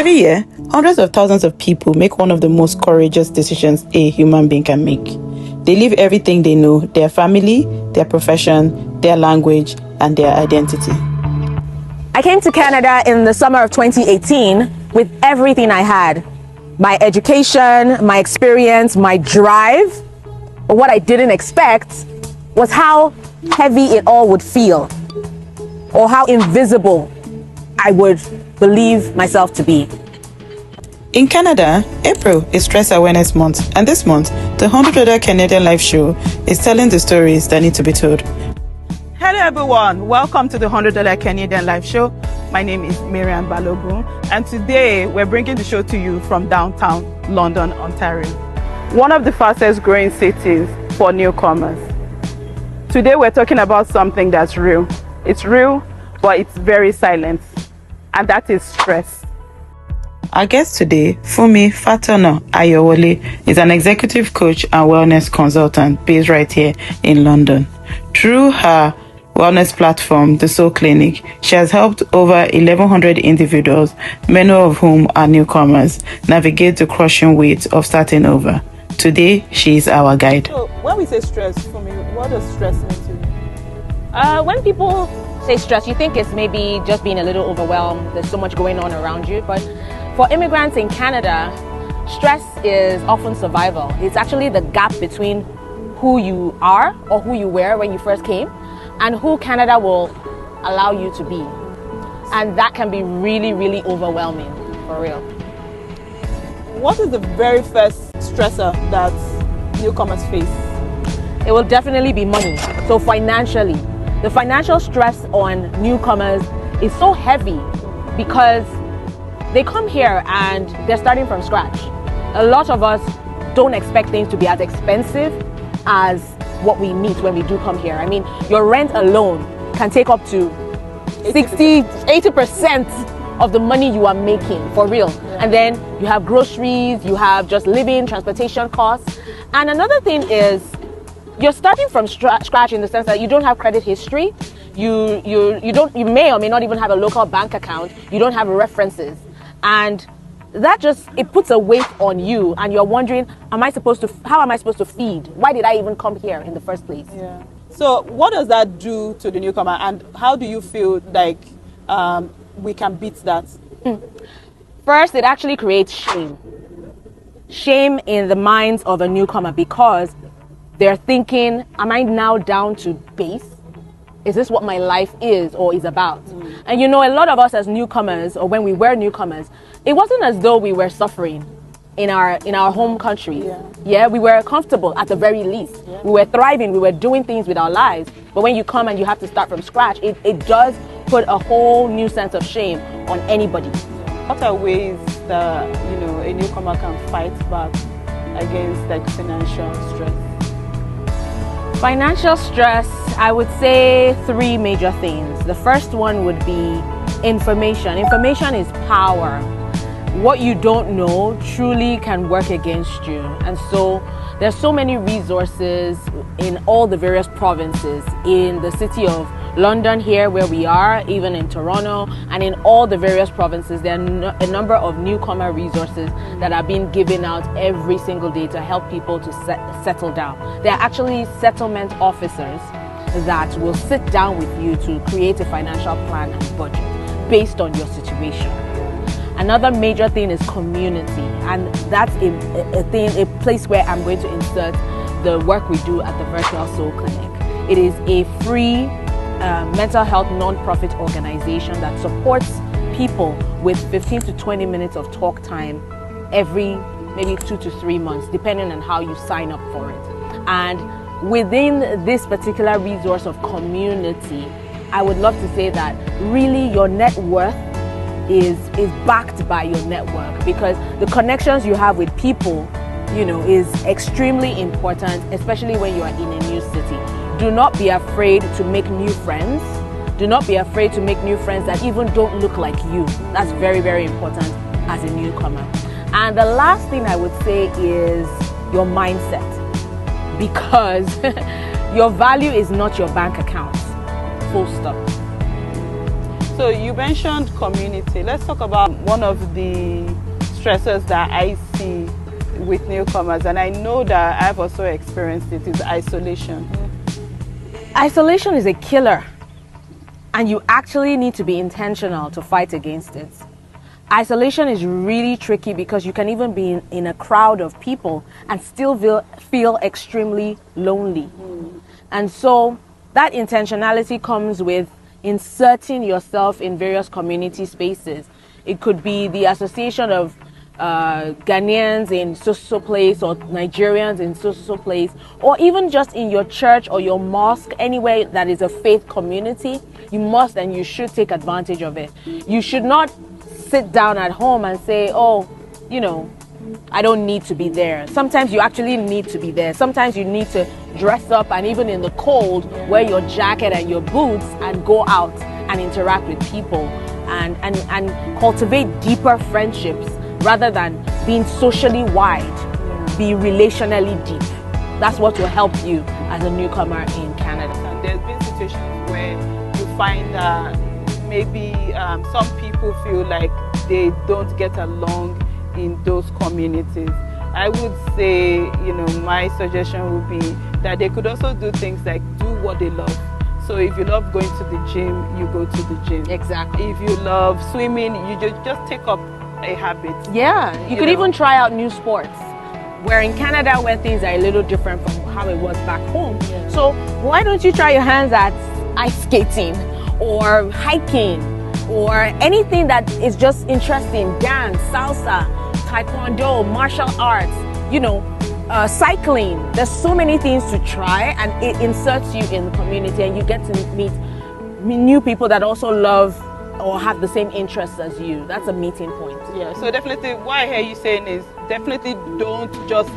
Every year, hundreds of thousands of people make one of the most courageous decisions a human being can make. They leave everything they know, their family, their profession, their language, and their identity. I came to Canada in the summer of 2018 with everything I had. My education, my experience, my drive. But what I didn't expect was how heavy it all would feel, or how invisible I would believe myself to be. In Canada, April is Stress Awareness Month, and this month, the $100 Canadian Life Show is telling the stories that need to be told. Hello everyone, welcome to the $100 Canadian Life Show. My name is Miriam Balogun, and today we're bringing the show to you from downtown London, Ontario, one of the fastest growing cities for newcomers. Today we're talking about something that's real. It's real, but it's very silent, and that is stress. Our guest today, Funmi Fatona-Ayowole, is an executive coach and wellness consultant based right here in London. Through her wellness platform, TheSoulClinic, she has helped over 1,100 individuals, many of whom are newcomers, navigate the crushing weight of starting over. Today, she is our guide. So, when we say stress, Funmi, what does stress mean to you? When people say stress, you think it's maybe just being a little overwhelmed. There's so much going on around you. But for immigrants in Canada, stress is often survival. It's actually the gap between who you are or who you were when you first came and who Canada will allow you to be. And that can be really, really overwhelming, for real. What is the very first stressor that newcomers face? It will definitely be money. So financially, the financial stress on newcomers is so heavy because they come here and they're starting from scratch. A lot of us don't expect things to be as expensive as what we meet when we do come here. I mean, your rent alone can take up to 80% of the money you are making, for real. Yeah. And then you have groceries, you have just living, transportation costs. And another thing is, you're starting from scratch in the sense that you don't have credit history. You may or may not even have a local bank account. You don't have references. And that it puts a weight on you, and you're wondering, how am I supposed to feed? Why did I even come here in the first place? Yeah. So what does that do to the newcomer, and how do you feel like we can beat that? First, it actually creates shame. Shame in the minds of a newcomer because they're thinking, am I now down to base? Is this what my life is or is about? And a lot of us as newcomers, or when we were newcomers, it wasn't as though we were suffering in our home countries. Yeah, we were comfortable at the very least. Yeah. We were thriving, we were doing things with our lives. But when you come and you have to start from scratch, it does put a whole new sense of shame on anybody. What are ways that a newcomer can fight back against financial stress? Financial stress, I would say 3 major things. The first one would be information. Information is power. What you don't know truly can work against you. And so there's so many resources in all the various provinces, in the city of London here where we are, even in Toronto, and in all the various provinces. There are a number of newcomer resources that are being given out every single day to help people to settle down. There are actually settlement officers that will sit down with you to create a financial plan and budget based on your situation. Another major thing is community, and that's a place where I'm going to insert the work we do at the Virtual Soul Clinic. It is a free mental health non-profit organization that supports people with 15 to 20 minutes of talk time every maybe 2 to 3 months, depending on how you sign up for it. And within this particular resource of community, I would love to say that really your net worth is backed by your network, because the connections you have with people, is extremely important, especially when you are in a new city. Do not be afraid to make new friends. Do not be afraid to make new friends that even don't look like you. That's very, very important as a newcomer. And the last thing I would say is your mindset, because your value is not your bank account. Full stop. So you mentioned community. Let's talk about one of the stressors that I see with newcomers, and I know that I've also experienced it, is isolation. Isolation is a killer, and you actually need to be intentional to fight against it. Isolation is really tricky because you can even be in a crowd of people and still feel extremely lonely. And so that intentionality comes with inserting yourself in various community spaces. It could be the association of Ghanaians in so place, or Nigerians in so place, or even just in your church or your mosque, anywhere that is a faith community. You must and you should take advantage of it. You should not sit down at home and say, oh, you know, I don't need to be there. Sometimes you actually need to be there. Sometimes you need to dress up, and even in the cold, wear your jacket and your boots and go out and interact with people and cultivate deeper friendships rather than being socially wide. Be relationally deep. That's what will help you as a newcomer in Canada. And there's been situations where you find that maybe some people feel like they don't get along in those communities. I would say, you know, my suggestion would be that they could also do things like do what they love. So if you love going to the gym, you go to the gym. Exactly. If you love swimming, you just take up a habit. Yeah, you could even try out new sports. We're in Canada where things are a little different from how it was back home. Yeah. So why don't you try your hands at ice skating or hiking or anything that is just interesting? Dance, salsa, taekwondo, martial arts, you know, cycling. There's so many things to try, and it inserts you in the community, and you get to meet new people that also love or have the same interests as you. That's a meeting point. Yeah, so definitely what I hear you saying is definitely don't just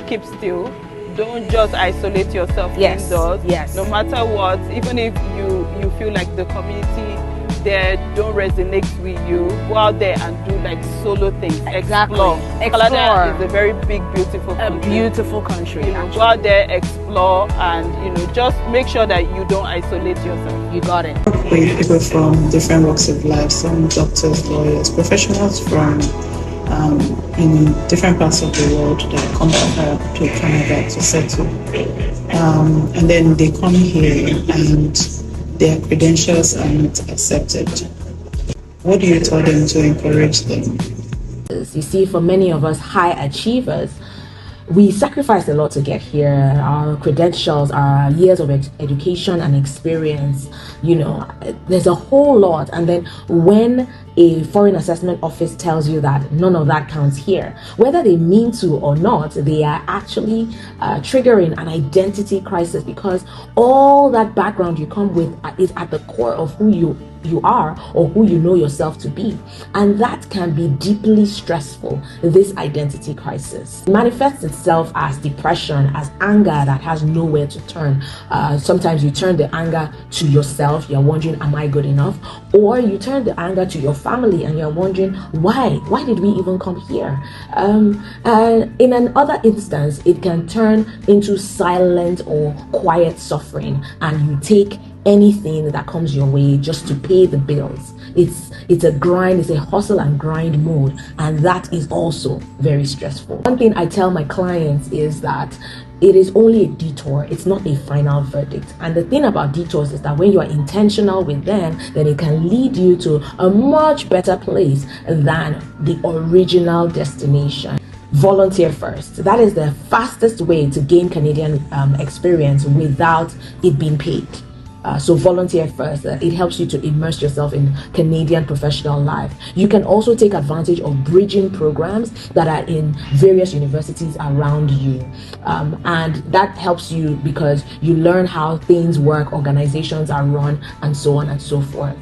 keep still. Don't just isolate yourself indoors. Yes. No matter what, even if you feel like the community there don't resonate with you, go out there and do like solo things. Exactly. Explore. Canada is a very big, beautiful country. A beautiful country. You know, go out there, explore, and you know, just make sure that you don't isolate yourself. You got it. With people from different walks of life, some doctors, lawyers, professionals from in different parts of the world that come to Canada to settle. And then they come here and their credentials are not accepted. What do you tell them to encourage them? You see, for many of us high achievers, we sacrifice a lot to get here. Our credentials, our years of education and experience, you know, there's a whole lot. And then when a foreign assessment office tells you that none of that counts here, whether they mean to or not, they are actually triggering an identity crisis, because all that background you come with is at the core of who you are or who you know yourself to be, and that can be deeply stressful. This identity crisis manifests itself as depression, as anger that has nowhere to turn. Sometimes you turn the anger to yourself, you're wondering, am I good enough? Or you turn the anger to your family and you're wondering, why did we even come here? And in another instance, it can turn into silent or quiet suffering, and you take anything that comes your way just to pay the bills. It's a grind, it's a hustle and grind mode, and that is also very stressful. One thing I tell my clients is that it is only a detour, it's not a final verdict. And the thing about detours is that when you are intentional with them, then it can lead you to a much better place than the original destination. Volunteer first. That is the fastest way to gain Canadian experience without it being paid. So volunteer first. It helps you to immerse yourself in Canadian professional life. You can also take advantage of bridging programs that are in various universities around you. And that helps you because you learn how things work, organizations are run, and so on and so forth.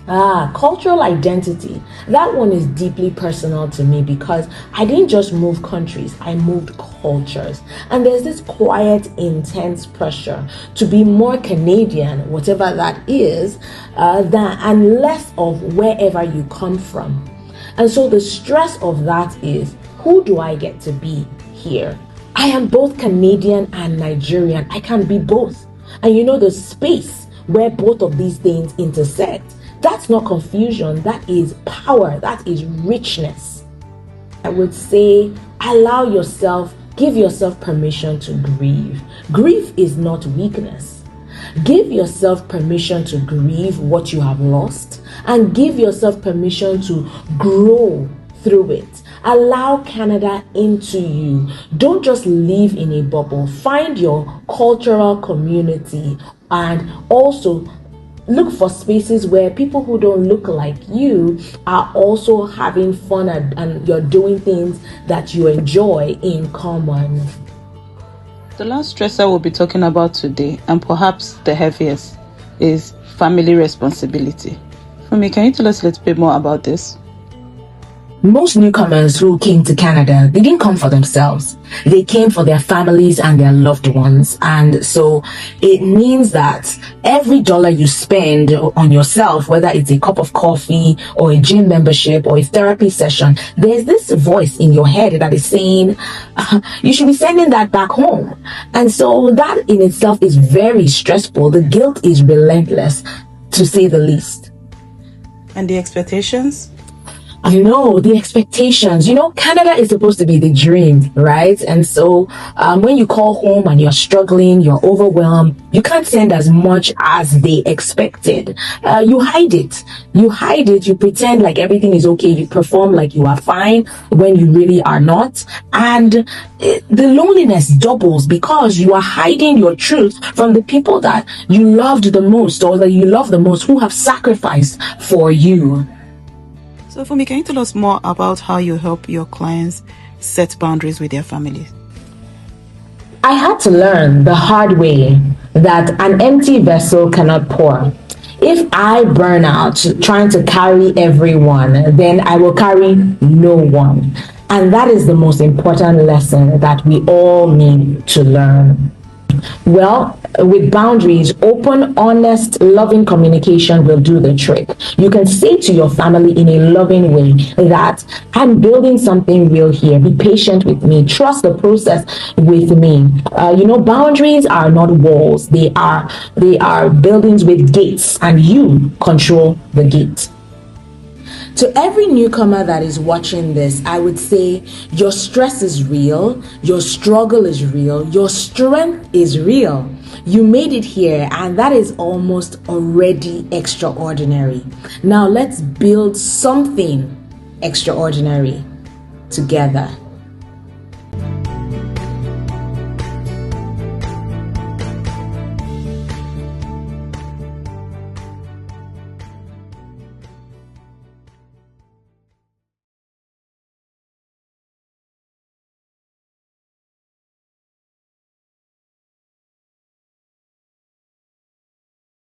Cultural identity. That one is deeply personal to me because I didn't just move countries, I moved cultures. And there's this quiet, intense pressure to be more Canadian, whatever that is, and less of wherever you come from. And so the stress of that is, who do I get to be here? I am both Canadian and Nigerian. I can be both. And you know, the space where both of these things intersect, That's not confusion, that is power, that is richness. I would say allow yourself, give yourself permission to grieve. Grief is not weakness. Give yourself permission to grieve what you have lost and give yourself permission to grow through it. Allow Canada into you. Don't just live in a bubble. Find your cultural community and also look for spaces where people who don't look like you are also having fun and you're doing things that you enjoy in common. The last stressor we'll be talking about today, and perhaps the heaviest, is family responsibility. Funmi, can you tell us a little bit more about this? Most newcomers who came to Canada, they didn't come for themselves. They came for their families and their loved ones. And so it means that every dollar you spend on yourself, whether it's a cup of coffee or a gym membership or a therapy session, there's this voice in your head that is saying, you should be sending that back home. And so that in itself is very stressful. The guilt is relentless, to say the least. And the expectations? The expectations. Canada is supposed to be the dream, right? And so when you call home and you're struggling, you're overwhelmed, you can't send as much as they expected. You hide it. You pretend like everything is okay. You perform like you are fine when you really are not. And the loneliness doubles because you are hiding your truth from the people that you loved the most or that you love the most, who have sacrificed for you. So Funmi, can you tell us more about how you help your clients set boundaries with their families? I had to learn the hard way that an empty vessel cannot pour. If I burn out trying to carry everyone, then I will carry no one. And that is the most important lesson that we all need to learn. Well, with boundaries, open, honest, loving communication will do the trick. You can say to your family in a loving way that I'm building something real here. Be patient with me. Trust the process with me. Boundaries are not walls. They are buildings with gates, and you control the gate. To every newcomer that is watching this, I would say your stress is real, your struggle is real, your strength is real. You made it here, and that is almost already extraordinary. Now let's build something extraordinary together.